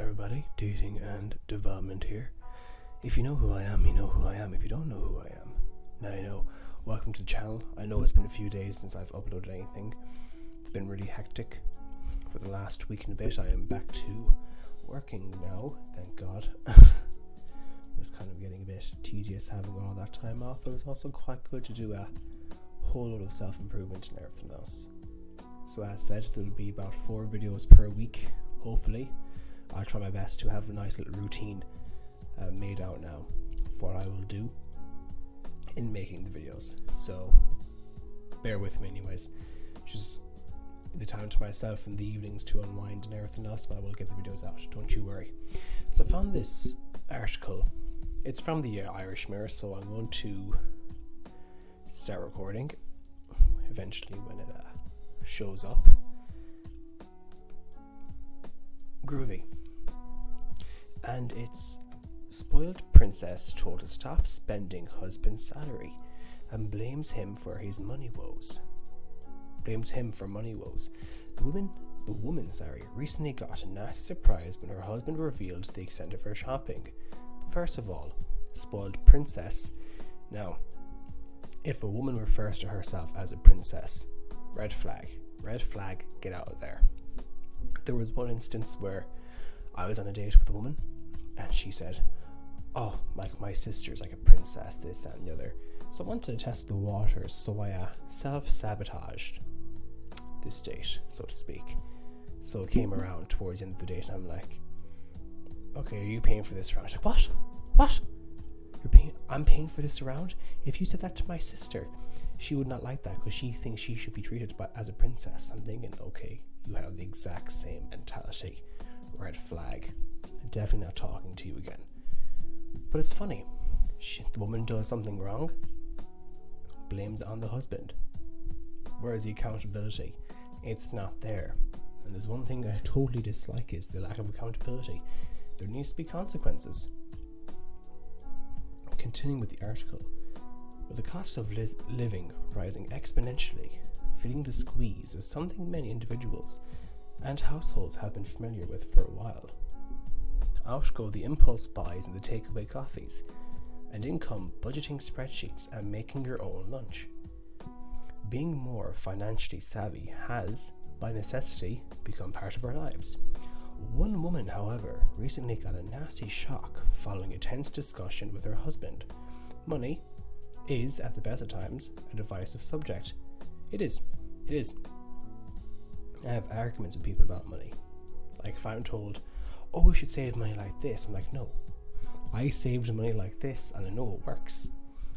everybody, dating and development here. If you know who I am, you know who I am. If you don't know who I am, now you know. Welcome to the channel. I know it's been a few days since I've uploaded anything. It's been really hectic. For the last week and a bit, I am back to working now, thank God. It was kind of getting a bit tedious having all that time off, but it was also quite good to do a whole lot of self-improvement and everything else. So as said, there'll be about 4 videos per week, hopefully. I'll try my best to have a nice little routine made out now for what I will do in making the videos. So bear with me anyways. Just the time to myself in the evenings to unwind and everything else, but I will get the videos out, don't you worry. So I found this article. It's from the Irish Mirror, so I'm going to start recording eventually when it shows up. Groovy. And it's spoiled princess told to stop spending husband's salary and blames him for his money woes. The woman, recently got a nasty surprise when her husband revealed the extent of her shopping. But first of all, spoiled princess. Now, if a woman refers to herself as a princess, red flag, get out of there. There was one instance where I was on a date with a woman and she said, oh, my sister's like a princess, this, that and the other. So I wanted to test the waters, so I self-sabotaged this date, so to speak. So it came around towards the end of the date and I'm like, okay, are you paying for this round? She's like, what? I'm paying for this round? If you said that to my sister, she would not like that because she thinks she should be treated as a princess. I'm thinking, okay, you have the exact same mentality. Red flag. I'm definitely not talking to you again. But it's funny. The woman does something wrong, blames it on the husband. Whereas the accountability, it's not there. And there's one thing I totally dislike is the lack of accountability. There needs to be consequences. Continuing with the article, with the cost of living rising exponentially, feeling the squeeze is something many individuals and households have been familiar with for a while. Out go the impulse buys and the takeaway coffees, and in come budgeting spreadsheets and making your own lunch. Being more financially savvy has, by necessity, become part of our lives. One woman, however, recently got a nasty shock following a tense discussion with her husband. Money is, at the best of times, a divisive subject. It is. I have arguments with people about money. Like if I'm told, oh, we should save money like this, I'm like, no. I saved money like this and I know it works.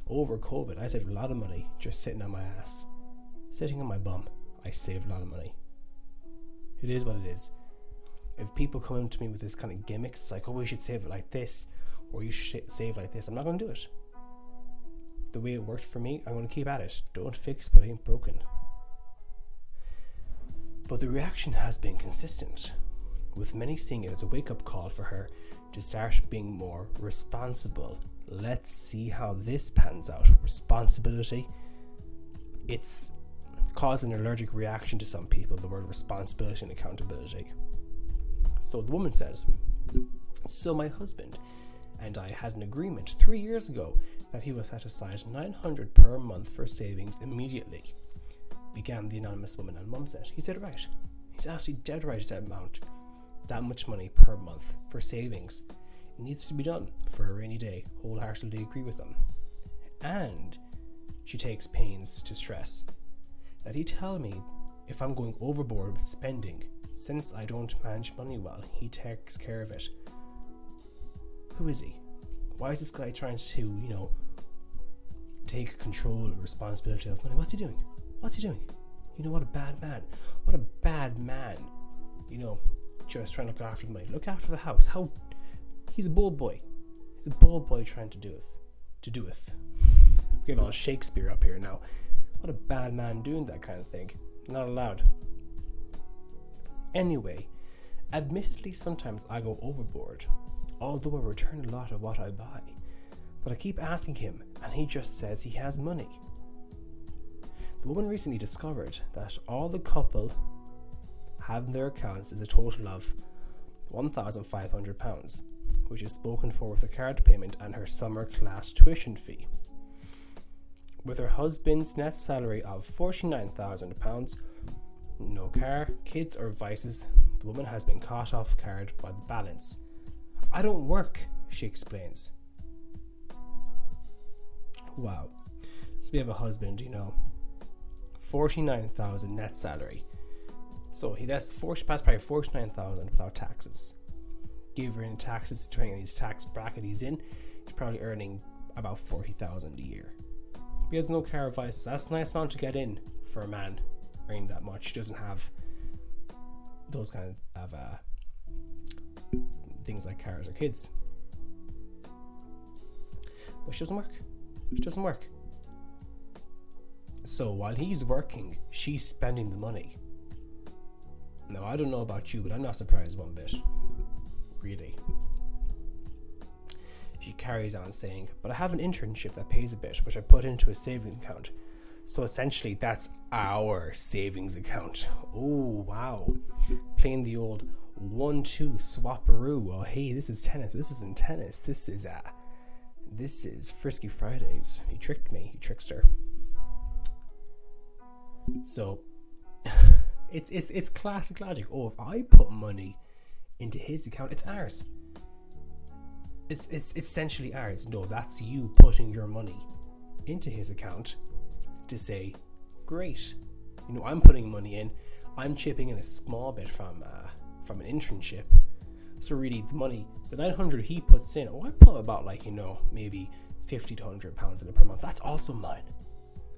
Over COVID, I saved a lot of money just sitting on my ass. Sitting on my bum, I saved a lot of money. It is what it is. If people come into me with this kind of gimmicks, it's like, oh, we should save it like this, or you should save like this, I'm not going to do it. The way it worked for me, I'm going to keep at it. Don't fix what ain't broken. But the reaction has been consistent, with many seeing it as a wake-up call for her to start being more responsible. Let's see how this pans out. Responsibility. It's causing an allergic reaction to some people, the word responsibility and accountability. So the woman says, so my husband and I had an agreement 3 years ago that he will set aside $900 per month for savings immediately, began the anonymous woman on Mumsnet. He said right. He's absolutely dead right to that amount. That much money per month for savings. It needs to be done for a rainy day. Wholeheartedly agree with him. And she takes pains to stress that he tell me if I'm going overboard with spending, since I don't manage money well, he takes care of it. Who is he? Why is this guy trying to, take control and responsibility of money? What's he doing? What a bad man. Just trying to look after the money. Look after the house. He's a bold boy. Trying to do it. We get all Shakespeare up here now. What a bad man doing that kind of thing. Not allowed. Anyway, admittedly sometimes I go overboard, although I return a lot of what I buy. But I keep asking him and he just says he has money. The woman recently discovered that all the couple have in their accounts is a total of £1,500, which is spoken for with a card payment and her summer class tuition fee. With her husband's net salary of £49,000, no car, kids or vices, the woman has been caught off guard by the balance. I don't work, she explains. Wow. So we have a husband, 49,000 net salary. So that's probably 49,000 without taxes. Give her in taxes, depending on his tax bracket he's in, he's probably earning about 40,000 a year. He has no car or vices. That's a nice amount to get in for a man earning that much. He doesn't have those kind of things like cars or kids. But she doesn't work. She doesn't work. So while he's working, she's spending the money. Now, I don't know about you, but I'm not surprised one bit. Really. She carries on saying, but I have an internship that pays a bit, which I put into a savings account. So essentially, that's our savings account. Oh, wow. Playing the old 1-2 swapperoo. Oh, hey, this is tennis. This isn't tennis. This is Frisky Fridays. He tricked me. He trickster. So, it's classic logic. Oh, if I put money into his account, it's ours. It's essentially ours. No, that's you putting your money into his account to say, great, I'm putting money in. I'm chipping in a small bit from an internship. So really, the money, the 900 he puts in, I put about maybe 50 to 100 pounds in it per month. That's also mine.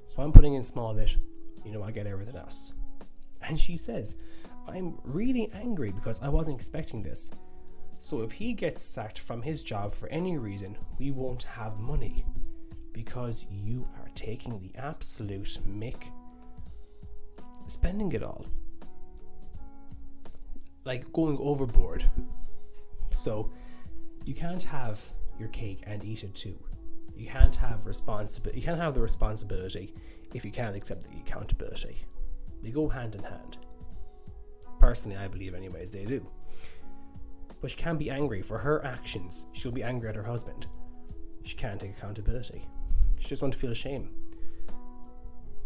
So I'm putting in a small bit. I get everything else. And she says, I'm really angry because I wasn't expecting this. So if he gets sacked from his job for any reason, we won't have money because you are taking the absolute mick, spending it all, like going overboard. So you can't have your cake and eat it too. You can't have responsibility. You can't have the responsibility if you can't accept the accountability. They go hand in hand. Personally, I believe anyways they do. But she can't be angry for her actions. She'll be angry at her husband. She can't take accountability. She just wants to feel shame.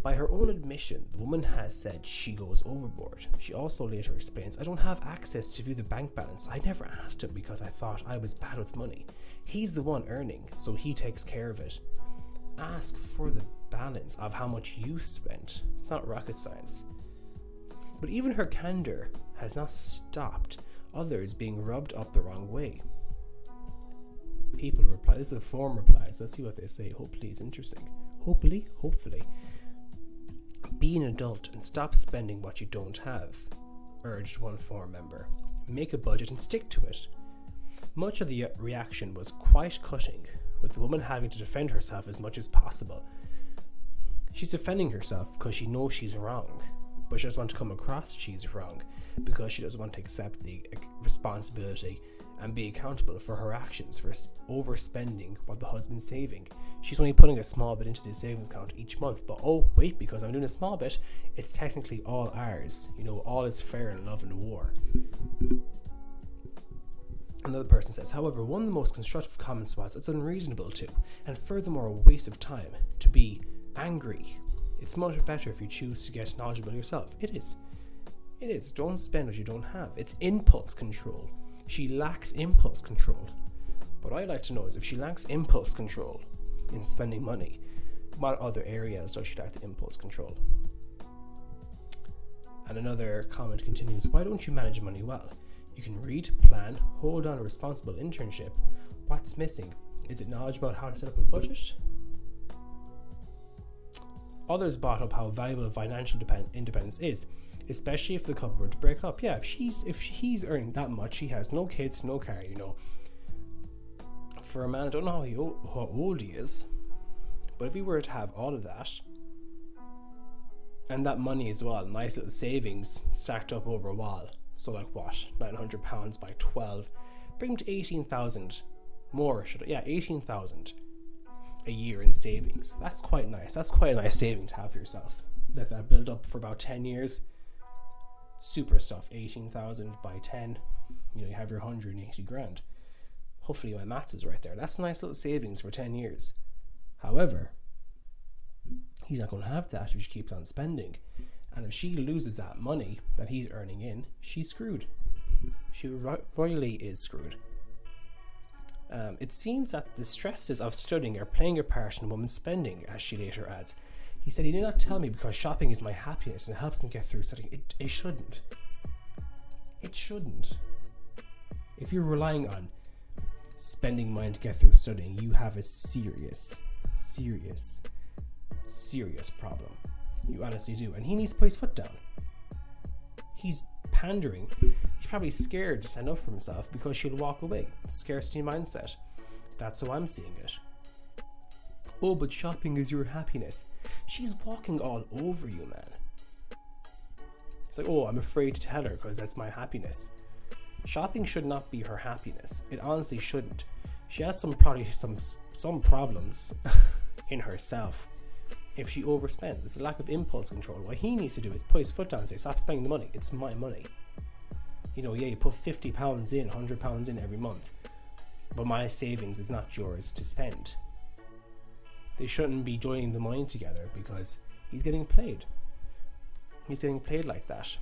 By her own admission, the woman has said she goes overboard. She also later explains, I don't have access to view the bank balance. I never asked him because I thought I was bad with money. He's the one earning, so he takes care of it. Ask for the balance of how much you spent. It's not rocket science. But even her candor has not stopped others being rubbed up the wrong way. People reply. This is a form replies. Let's see what they say. Hopefully it's interesting. Hopefully. Be an adult and stop spending what you don't have, urged one forum member. Make a budget and stick to it. Much of the reaction was quite cutting, with the woman having to defend herself as much as possible. She's defending herself because she knows she's wrong, but she doesn't want to come across she's wrong because she doesn't want to accept the responsibility and be accountable for her actions for overspending what the husband's saving. She's only putting a small bit into the savings account each month, but wait, because I'm doing a small bit, it's technically all ours. All is fair in love and war. Another person says, however, one of the most constructive comments was, it's unreasonable to, and furthermore a waste of time, to be angry. It's much better if you choose to get knowledgeable yourself. It is. Don't spend what you don't have. It's impulse control. She lacks impulse control. What I'd like to know is if she lacks impulse control in spending money, what other areas does she lack the impulse control? And another comment continues, why don't you manage money well? You can read, plan, hold on a responsible internship. What's missing? Is it knowledge about how to set up a budget? Others brought up how valuable financial independence is, especially if the couple were to break up. Yeah, if he's earning that much, he has no kids, no car, For a man, I don't know how old he is, but if he were to have all of that, and that money as well, nice little savings stacked up over a while, so £900 by 12, bring him to 18,000 more, 18,000 a year in savings. That's quite nice. That's quite a nice saving to have for yourself. Let that build up for about 10 years. Super stuff. 18,000 by 10. You know, you have your 180 grand. Hopefully my maths is right there. That's a nice little savings for 10 years. However, he's not going to have that if she keeps on spending. And if she loses that money that he's earning in, she's screwed. She royally is screwed. It seems that the stresses of studying are playing a part in a woman's spending, as she later adds. He said, he did not tell me because shopping is my happiness and it helps me get through studying. It shouldn't. It shouldn't. If you're relying on spending money to get through studying, you have a serious problem. You honestly do. And he needs to put his foot down. He's pandering. He's probably scared to stand up for himself because she'll walk away. Scarcity mindset. That's how I'm seeing it. Oh, but shopping is your happiness. She's walking all over you, man. It's like, oh, I'm afraid to tell her because that's my happiness. Shopping should not be her happiness. It honestly shouldn't. She has some problems in herself if she overspends. It's a lack of impulse control. What he needs to do is put his foot down and say, stop spending the money. It's my money. You know, yeah, you put £50 in, £100 in every month, but my savings is not yours to spend. They shouldn't be joining the money together because he's getting played. He's getting played like that.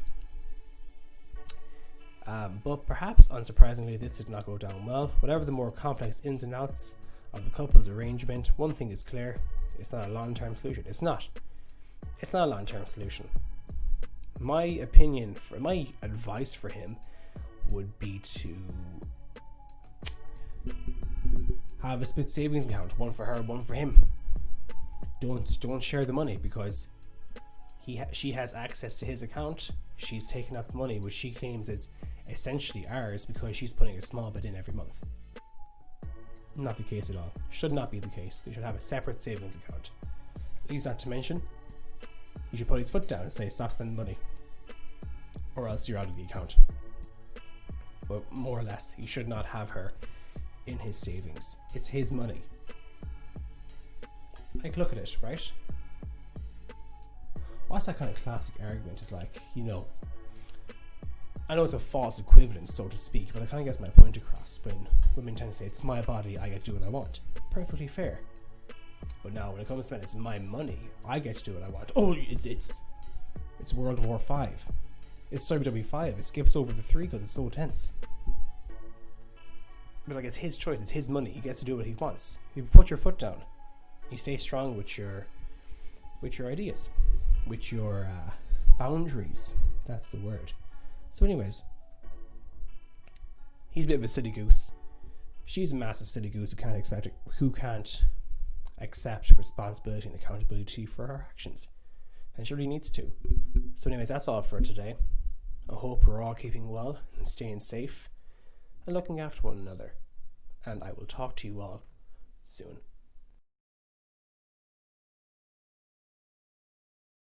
But perhaps unsurprisingly, this did not go down well. Whatever the more complex ins and outs of the couple's arrangement, one thing is clear: it's not a long-term solution. It's not a long-term solution. My advice for him would be to have a split savings account, one for her, one for him. Don't share the money because she has access to his account. She's taken out the money which she claims is essentially ours because she's putting a small bit in every month. Not the case at all. Should not be the case. They should have a separate savings account. Least not to mention, he should put his foot down and say, stop spending money, or else you're out of the account. But more or less, he should not have her in his savings. It's his money. Like, look at it, right? What's that kind of classic argument? It's like, you know, I know it's a false equivalence, so to speak, but it kind of gets my point across when women tend to say, it's my body, I get to do what I want. Perfectly fair. But now when it comes to spending, it's my money, I get to do what I want. Oh, it's World War V. It's WWE5. It skips over the 3 because it's so tense. It's like, it's his choice, it's his money, he gets to do what he wants. You put your foot down. You stay strong with your ideas, with your boundaries. That's the word. So anyways, he's a bit of a silly goose. She's a massive silly goose who can't accept responsibility and accountability for her actions. And she really needs to. So anyways, that's all for today. I hope we're all keeping well and staying safe and looking after one another. And I will talk to you all soon.